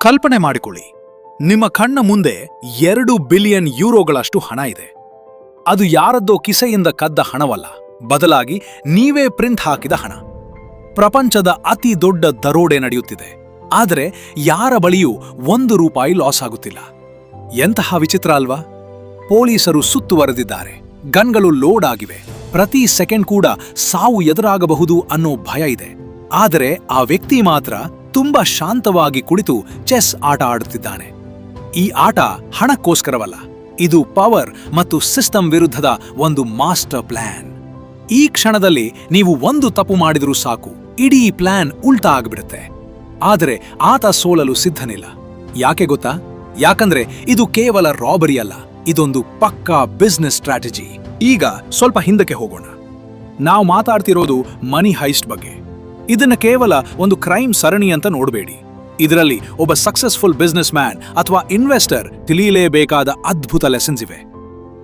ಕಲ್ಪನೆ ಮಾಡಿಕೊಳ್ಳಿ, ನಿಮ್ಮ ಕಣ್ಣ ಮುಂದೆ 2 ಬಿಲಿಯನ್ ಯೂರೋಗಳಷ್ಟು ಹಣ ಇದೆ. ಅದು ಯಾರದ್ದೋ ಕಿಸೆಯಿಂದ ಕದ್ದ ಹಣವಲ್ಲ, ಬದಲಾಗಿ ನೀವೇ ಪ್ರಿಂಟ್ ಹಾಕಿದ ಹಣ. ಪ್ರಪಂಚದ ಅತಿ ದೊಡ್ಡ ದರೋಡೆ ನಡೆಯುತ್ತಿದೆ, ಆದರೆ ಯಾರ ಬಳಿಯೂ 1 ರೂಪಾಯಿ ಲಾಸ್ ಆಗುತ್ತಿಲ್ಲ. ಎಂತಹ ವಿಚಿತ್ರ ಅಲ್ವಾ? ಪೊಲೀಸರು ಸುತ್ತುವರೆದಿದ್ದಾರೆ, ಗನ್ಗಳು ಲೋಡ್ ಆಗಿವೆ, ಪ್ರತಿ ಸೆಕೆಂಡ್ ಕೂಡ ಸಾವು ಎದುರಾಗಬಹುದು ಅನ್ನೋ ಭಯ ಇದೆ. ಆದರೆ ಆ ವ್ಯಕ್ತಿ ಮಾತ್ರ ತುಂಬಾ ಶಾಂತವಾಗಿ ಕುಳಿತು ಚೆಸ್ ಆಟ ಆಡುತ್ತಿದ್ದಾನೆ. ಈ ಆಟ ಹಣಕ್ಕೋಸ್ಕರವಲ್ಲ, ಇದು ಪವರ್ ಮತ್ತು ಸಿಸ್ಟಮ್ ವಿರುದ್ಧದ ಒಂದು ಮಾಸ್ಟರ್ ಪ್ಲಾನ್. ಈ ಕ್ಷಣದಲ್ಲಿ ನೀವು ಒಂದು ತಪ್ಪು ಮಾಡಿದರೂ ಸಾಕು, ಇಡೀ ಪ್ಲಾನ್ ಉಲ್ಟಾ ಆಗಿಬಿಡುತ್ತೆ. ಆದರೆ ಆತ ಸೋಲಲು ಸಿದ್ಧನಿಲ್ಲ. ಯಾಕೆ ಗೊತ್ತಾ? ಯಾಕಂದ್ರೆ ಇದು ಕೇವಲ ರಾಬರಿ ಅಲ್ಲ, ಇದೊಂದು ಪಕ್ಕಾ ಬಿಸ್ನೆಸ್ ಸ್ಟ್ರಾಟಜಿ. ಈಗ ಸ್ವಲ್ಪ ಹಿಂದಕ್ಕೆ ಹೋಗೋಣ. ನಾವು ಮಾತಾಡ್ತಿರೋದು ಮನಿ ಹೈಸ್ಟ್ ಬಗ್ಗೆ. ಇದನ್ನ ಕೇವಲ ಒಂದು ಕ್ರೈಮ್ ಸರಣಿ ಅಂತ ನೋಡಬೇಡಿ. ಇದರಲ್ಲಿ ಒಬ್ಬ ಸಕ್ಸಸ್ಫುಲ್ ಬಿಸ್ನೆಸ್ ಮ್ಯಾನ್ ಅಥವಾ ಇನ್ವೆಸ್ಟರ್ ತಿಳಿಯಲೇಬೇಕಾದ ಅದ್ಭುತ ಲೆಸನ್ಸ್ ಇವೆ.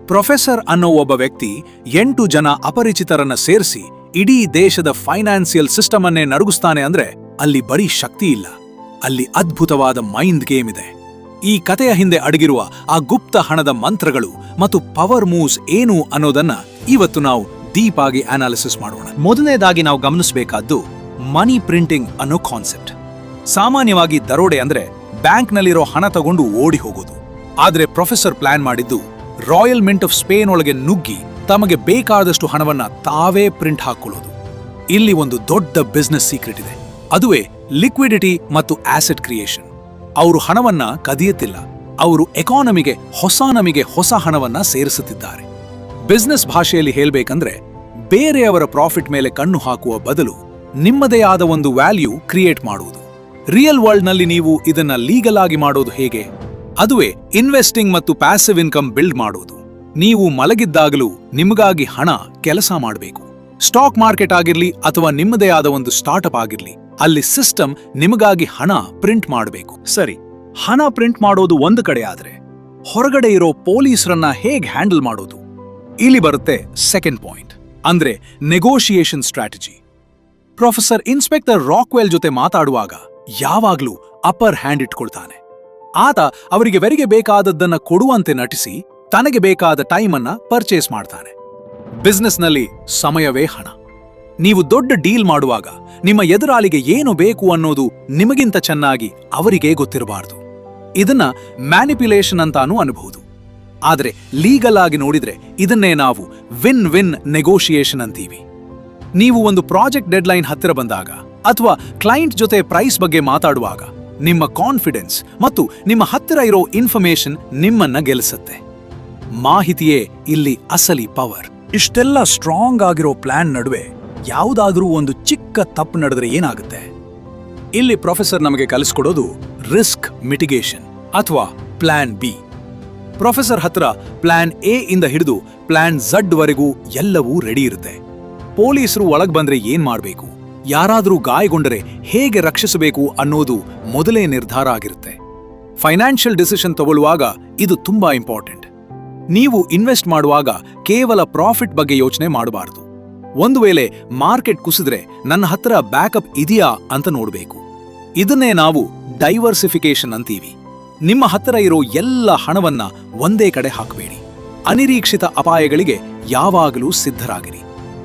ಪ್ರೊಫೆಸರ್ ಅನ್ನೋ ಒಬ್ಬ ವ್ಯಕ್ತಿ 8 ಜನ ಅಪರಿಚಿತರನ್ನ ಸೇರಿಸಿ ಇಡೀ ದೇಶದ ಫೈನಾನ್ಸಿಯಲ್ ಸಿಸ್ಟಮ್ ಅನ್ನೇ ನಡುಗಿಸ್ತಾನೆ ಅಂದ್ರೆ ಅಲ್ಲಿ ಬರೀ ಶಕ್ತಿ ಇಲ್ಲ, ಅಲ್ಲಿ ಅದ್ಭುತವಾದ ಮೈಂಡ್ ಗೇಮ್ ಇದೆ. ಈ ಕಥೆಯ ಹಿಂದೆ ಅಡಗಿರುವ ಆ ಗುಪ್ತ ಹಣದ ಮಂತ್ರಗಳು ಮತ್ತು ಪವರ್ ಮೂವ್ಸ್ ಏನು ಅನ್ನೋದನ್ನ ಇವತ್ತು ನಾವು ಡೀಪ್ ಆಗಿ ಅನಾಲಿಸಿಸ್ ಮಾಡೋಣ. ಮೊದಲನೇದಾಗಿ ನಾವು ಗಮನಿಸಬೇಕಾದ್ದು ಮನಿ ಪ್ರಿಂಟಿಂಗ್ ಅನ್ನೋ ಕಾನ್ಸೆಪ್ಟ್. ಸಾಮಾನ್ಯವಾಗಿ ದರೋಡೆ ಅಂದ್ರೆ ಬ್ಯಾಂಕ್ನಲ್ಲಿರೋ ಹಣ ತಗೊಂಡು ಓಡಿ ಹೋಗೋದು. ಆದ್ರೆ ಪ್ರೊಫೆಸರ್ ಪ್ಲಾನ್ ಮಾಡಿದ್ದು ರಾಯಲ್ ಮಿಂಟ್ ಆಫ್ ಸ್ಪೇನ್ ಒಳಗೆ ನುಗ್ಗಿ ತಮಗೆ ಬೇಕಾದಷ್ಟು ಹಣವನ್ನ ತಾವೇ ಪ್ರಿಂಟ್ ಹಾಕೊಳ್ಳೋದು. ಇಲ್ಲಿ ಒಂದು ದೊಡ್ಡ ಬಿಸ್ನೆಸ್ ಸೀಕ್ರೆಟ್ ಇದೆ, ಅದುವೇ ಲಿಕ್ವಿಡಿಟಿ ಮತ್ತು ಆಸೆಟ್ ಕ್ರಿಯೇಷನ್. ಅವರು ಹಣವನ್ನ ಕದಿಯುತ್ತಿಲ್ಲ, ಅವರು ಎಕಾನಮಿಗೆ ಹೊಸ ಹಣವನ್ನ ಸೇರಿಸುತ್ತಿದ್ದಾರೆ. ಬಿಸ್ನೆಸ್ ಭಾಷೆಯಲ್ಲಿ ಹೇಳ್ಬೇಕಂದ್ರೆ ಬೇರೆಯವರ ಪ್ರಾಫಿಟ್ ಮೇಲೆ ಕಣ್ಣು ಹಾಕುವ ಬದಲು ನಿಮ್ಮದೇ ಆದ ಒಂದು ವ್ಯಾಲ್ಯೂ ಕ್ರಿಯೇಟ್ ಮಾಡುವುದು. ರಿಯಲ್ ವರ್ಲ್ಡ್ ನಲ್ಲಿ ನೀವು ಇದನ್ನ ಲೀಗಲ್ ಆಗಿ ಮಾಡೋದು ಹೇಗೆ? ಅದುವೇ ಇನ್ವೆಸ್ಟಿಂಗ್ ಮತ್ತು ಪ್ಯಾಸಿವ್ ಇನ್ಕಮ್ ಬಿಲ್ಡ್ ಮಾಡೋದು. ನೀವು ಮಲಗಿದ್ದಾಗಲೂ ನಿಮಗಾಗಿ ಹಣ ಕೆಲಸ ಮಾಡಬೇಕು. ಸ್ಟಾಕ್ ಮಾರ್ಕೆಟ್ ಆಗಿರ್ಲಿ ಅಥವಾ ನಿಮ್ಮದೇ ಆದ ಒಂದು ಸ್ಟಾರ್ಟ್ಅಪ್ ಆಗಿರ್ಲಿ, ಅಲ್ಲಿ ಸಿಸ್ಟಮ್ ನಿಮಗಾಗಿ ಹಣ ಪ್ರಿಂಟ್ ಮಾಡಬೇಕು. ಸರಿ, ಹಣ ಪ್ರಿಂಟ್ ಮಾಡೋದು ಒಂದು ಕಡೆ ಆದ್ರೆ ಹೊರಗಡೆ ಇರೋ ಪೊಲೀಸರನ್ನ ಹೇಗೆ ಹ್ಯಾಂಡಲ್ ಮಾಡೋದು? ಇಲ್ಲಿ ಬರುತ್ತೆ ಸೆಕೆಂಡ್ ಪಾಯಿಂಟ್, ಅಂದ್ರೆ negotiation strategy. Professor inspector Rockwell ಜೊತೆ ಮಾತಾಡುವಾಗ ಯಾವಾಗ್ಲೂ ಅಪ್ಪರ್ ಹ್ಯಾಂಡ್ ಇಟ್ಕೊಳ್ತಾನೆ. ಆತ ಅವರಿಗೆ ವೆರಿಗೆ ಬೇಕಾದದ್ದನ್ನ ಕೊಡುವಂತೆ ನಟಿಸಿ ತನಗೆ ಬೇಕಾದ ಟೈಮ್ ಅನ್ನ ಪರ್ಚೇಸ್ ಮಾಡ್ತಾನೆ. ಬಿಸ್ನೆಸ್ನಲ್ಲಿ ಸಮಯವೇ ಹಣ. ನೀವು ದೊಡ್ಡ ಡೀಲ್ ಮಾಡುವಾಗ ನಿಮ್ಮ ಎದುರಾಳಿಗೆ ಏನು ಬೇಕು ಅನ್ನೋದು ನಿಮಗಿಂತ ಚೆನ್ನಾಗಿ ಅವರಿಗೆ ಗೊತ್ತಿರಬಾರದು. ಇದನ್ನ ಮ್ಯಾನಿಪ್ಯುಲೇಷನ್ ಅಂತಾನೂ ಅನ್ಬಹುದು. ಆದರೆ ಲೀಗಲ್ ಆಗಿ ನೋಡಿದ್ರೆ ಇದನ್ನೇ ನಾವು ವಿನ್ ವಿನ್ ನೆಗೋಷಿಯೇಷನ್ ಅಂತೀವಿ. ನೀವು ಒಂದು ಪ್ರಾಜೆಕ್ಟ್ ಡೆಡ್ಲೈನ್ ಹತ್ತಿರ ಬಂದಾಗ ಅಥವಾ ಕ್ಲೈಂಟ್ ಜೊತೆ ಪ್ರೈಸ್ ಬಗ್ಗೆ ಮಾತಾಡುವಾಗ ನಿಮ್ಮ ಕಾನ್ಫಿಡೆನ್ಸ್ ಮತ್ತು ನಿಮ್ಮ ಹತ್ತಿರ ಇರೋ ಇನ್ಫಾರ್ಮೇಶನ್ ನಿಮ್ಮನ್ನ ಗೆಲ್ಲಿಸುತ್ತೆ. ಮಾಹಿತಿಯೇ ಇಲ್ಲಿ ಅಸಲಿ ಪವರ್. ಇಷ್ಟೆಲ್ಲ ಸ್ಟ್ರಾಂಗ್ ಆಗಿರೋ ಪ್ಲಾನ್ ನಡುವೆ ಯಾವುದಾದ್ರೂ ಒಂದು ಚಿಕ್ಕ ತಪ್ಪು ನಡೆದ್ರೆ ಏನಾಗುತ್ತೆ? ಇಲ್ಲಿ ಪ್ರೊಫೆಸರ್ ನಮಗೆ ಕಲಿಸ್ಕೊಡೋದು ರಿಸ್ಕ್ ಮಿಟಿಗೇಷನ್ ಅಥವಾ ಪ್ಲಾನ್ ಬಿ. ಪ್ರೊಫೆಸರ್ ಹತ್ರ ಪ್ಲಾನ್ ಎ ಇಂದ ಹಿಡಿದು ಪ್ಲಾನ್ ಝಡ್ ವರೆಗೂ ಎಲ್ಲವೂ ರೆಡಿ ಇರುತ್ತೆ. ಪೊಲೀಸರು ಒಳಗ್ ಬಂದ್ರೆ ಏನ್ ಮಾಡಬೇಕು, ಯಾರಾದರೂ ಗಾಯಗೊಂಡರೆ ಹೇಗೆ ರಕ್ಷಿಸಬೇಕು ಅನ್ನೋದು ಮೊದಲೇ ನಿರ್ಧಾರ ಆಗಿರುತ್ತೆ. ಫೈನಾನ್ಷಿಯಲ್ ಡಿಸಿಷನ್ ತಗೊಳ್ಳುವಾಗ ಇದು ತುಂಬಾ ಇಂಪಾರ್ಟೆಂಟ್. ನೀವು ಇನ್ವೆಸ್ಟ್ ಮಾಡುವಾಗ ಕೇವಲ ಪ್ರಾಫಿಟ್ ಬಗ್ಗೆ ಯೋಚನೆ ಮಾಡಬಾರದು. ಒಂದು ವೇಳೆ ಮಾರ್ಕೆಟ್ ಕುಸಿದ್ರೆ ನನ್ನ ಹತ್ರ ಬ್ಯಾಕಪ್ ಇದೆಯಾ ಅಂತ ನೋಡಬೇಕು. ಇದನ್ನೇ ನಾವು ಡೈವರ್ಸಿಫಿಕೇಶನ್ ಅಂತೀವಿ. ನಿಮ್ಮ ಹತ್ತಿರ ಇರೋ ಎಲ್ಲ ಹಣವನ್ನ ಒಂದೇ ಕಡೆ ಹಾಕಬೇಡಿ. ಅನಿರೀಕ್ಷಿತ ಅಪಾಯಗಳಿಗೆ ಯಾವಾಗಲೂ ಸಿದ್ಧರಾಗಿರಿ.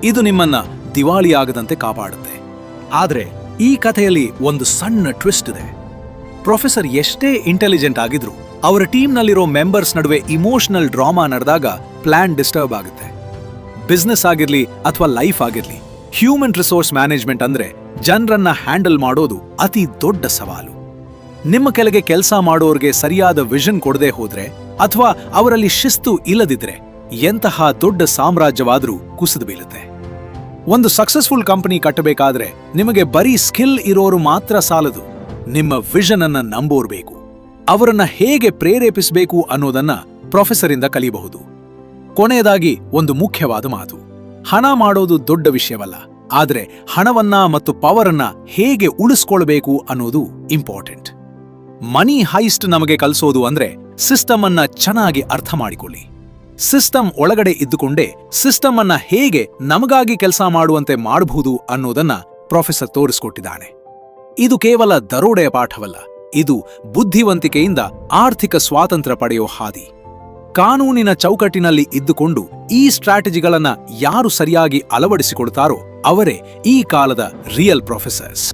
ಇದು ನಿಮ್ಮನ್ನ ದಿವಾಳಿಯಾಗದಂತೆ ಕಾಪಾಡುತ್ತೆ. ಆದ್ರೆ ಈ ಕಥೆಯಲ್ಲಿ ಒಂದು ಸಣ್ಣ ಟ್ವಿಸ್ಟ್ ಇದೆ. ಪ್ರೊಫೆಸರ್ ಎಷ್ಟೇ ಇಂಟೆಲಿಜೆಂಟ್ ಆಗಿದ್ರು ಅವರ ಟೀಮ್ನಲ್ಲಿರೋ ಮೆಂಬರ್ಸ್ ನಡುವೆ ಇಮೋಷನಲ್ ಡ್ರಾಮಾ ನಡೆದಾಗ ಪ್ಲಾನ್ ಡಿಸ್ಟರ್ಬ್ ಆಗುತ್ತೆ. ಬಿಸ್ನೆಸ್ ಆಗಿರ್ಲಿ ಅಥವಾ ಲೈಫ್ ಆಗಿರ್ಲಿ, ಹ್ಯೂಮನ್ ರಿಸೋರ್ಸ್ ಮ್ಯಾನೇಜ್ಮೆಂಟ್ ಅಂದ್ರೆ ಜನರನ್ನ ಹ್ಯಾಂಡಲ್ ಮಾಡೋದು ಅತಿ ದೊಡ್ಡ ಸವಾಲು. ನಿಮ್ಮ ಕೆಳಗೆ ಕೆಲಸ ಮಾಡೋರ್ಗೆ ಸರಿಯಾದ ವಿಷನ್ ಕೊಡದೆ ಹೋದ್ರೆ ಅಥವಾ ಅವರಲ್ಲಿ ಶಿಸ್ತು ಇಲ್ಲದಿದ್ರೆ ಎಂತಹ ದೊಡ್ಡ ಸಾಮ್ರಾಜ್ಯವಾದರೂ ಕುಸಿದು ಬೀಳುತ್ತೆ. ಒಂದು ಸಕ್ಸಸ್ಫುಲ್ ಕಂಪನಿ ಕಟ್ಟಬೇಕಾದ್ರೆ ನಿಮಗೆ ಬರೀ ಸ್ಕಿಲ್ ಇರೋರು ಮಾತ್ರ ಸಾಲದು, ನಿಮ್ಮ ವಿಷನ್ ಅನ್ನ ನಂಬೋರ್ಬೇಕು. ಅವರನ್ನ ಹೇಗೆ ಪ್ರೇರೇಪಿಸಬೇಕು ಅನ್ನೋದನ್ನ ಪ್ರೊಫೆಸರ್ ಇಂದ ಕಲಿಯಬಹುದು. ಕೊನೆಯದಾಗಿ ಒಂದು ಮುಖ್ಯವಾದ ಮಾತು, ಹಣ ಮಾಡೋದು ದೊಡ್ಡ ವಿಷಯವಲ್ಲ, ಆದ್ರೆ ಹಣವನ್ನ ಮತ್ತು ಪವರನ್ನ ಹೇಗೆ ಉಳಿಸ್ಕೊಳ್ಬೇಕು ಅನ್ನೋದು ಇಂಪಾರ್ಟೆಂಟ್. ಮನಿ ಹೈಸ್ಟ್ ನಮಗೆ ಕಲಿಸೋದು ಅಂದ್ರೆ ಸಿಸ್ಟಮ್ ಅನ್ನ ಚೆನ್ನಾಗಿ ಅರ್ಥ ಮಾಡಿಕೊಳ್ಳಿ. ಸಿಸ್ಟಮ್ ಒಳಗಡೆ ಇದ್ದುಕೊಂಡೇ ಸಿಸ್ಟಮ್ ಅನ್ನ ಹೇಗೆ ನಮಗಾಗಿ ಕೆಲಸ ಮಾಡುವಂತೆ ಮಾಡಬಹುದು ಅನ್ನೋದನ್ನ ಪ್ರೊಫೆಸರ್ ತೋರಿಸ್ಕೊಟ್ಟಿದ್ದಾನೆ. ಇದು ಕೇವಲ ದರೋಡೆಯ ಪಾಠವಲ್ಲ, ಇದು ಬುದ್ಧಿವಂತಿಕೆಯಿಂದ ಆರ್ಥಿಕ ಸ್ವಾತಂತ್ರ್ಯ ಪಡೆಯೋ ಹಾದಿ. ಕಾನೂನಿನ ಚೌಕಟ್ಟಿನಲ್ಲಿ ಇದ್ದುಕೊಂಡು ಈ ಸ್ಟ್ರಾಟಜಿಗಳನ್ನ ಯಾರು ಸರಿಯಾಗಿ ಅಳವಡಿಸಿಕೊಳ್ತಾರೋ ಅವರೇ ಈ ಕಾಲದ ರಿಯಲ್ ಪ್ರೊಫೆಸರ್ಸ್.